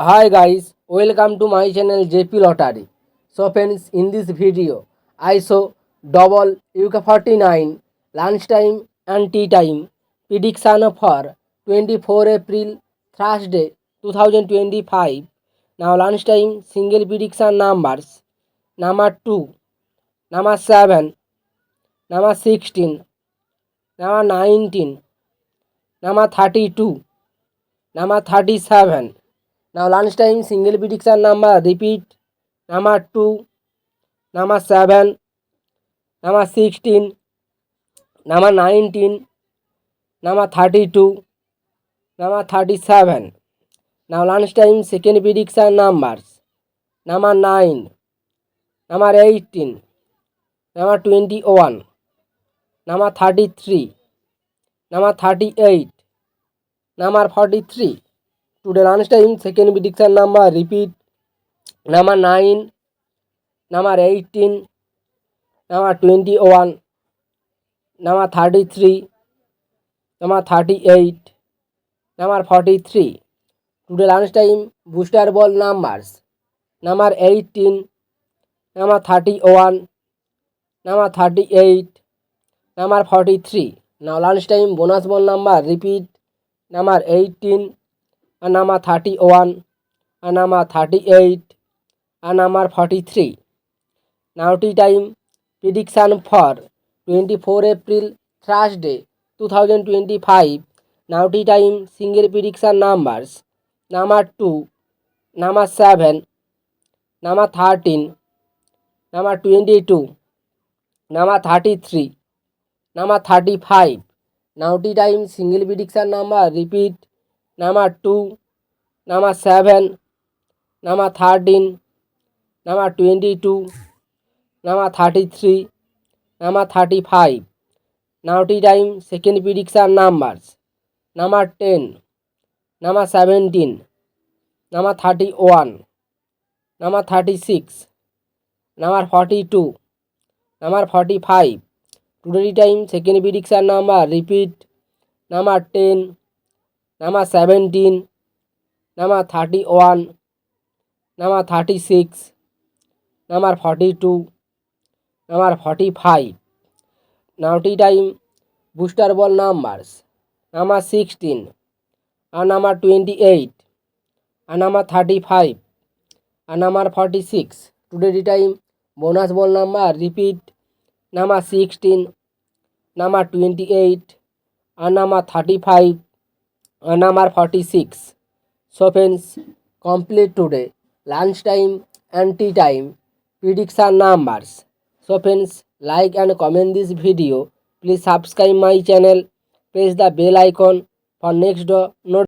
Hi guys, welcome to my channel JP Lottery. So friends, in this video, I show double UK49 lunchtime and tea time prediction for 24 April Thursday 2025. Now lunchtime single prediction numbers number 2, number 7, number 16, number 19, number 32, number 37. Now lunchtime single prediction number repeat number 2, number 7, number 16, number 19, number 32, number 37. Now lunchtime second prediction numbers number 9, number 18, number 21, number 33, number 38, number 43. Today lunchtime second prediction number repeat number 9, number 18, number 21, number 33, number 38, number 43. Today lunchtime booster ball numbers number 18, number 31, number 38, number 43. Now lunchtime bonus ball number repeat number 18 and number 31 and number 38 and number 43. Now tea time prediction for 24 April Thursday 2025. Now tea time single prediction numbers number 2, number 7, number 13, number 22, number 33, number 35. Now tea time single prediction number repeat number 2, number 7, number 13, number 22, number 33, number 35. Now tea time second prediction numbers number 10, number 17, number 31, number 36, number 42, number 45. Today time second prediction number repeat number 10, number 17, number 31, number 36, number 42, number 45. Now tea time booster ball numbers number 16 and number 28 and number 35 and number 46. Today tea time bonus ball number repeat number 16, number 28 and number 35 and number 46. So friends, complete today lunchtime and tea time prediction numbers. So friends, like and comment this video. Please subscribe my channel. Press the bell icon for next notification.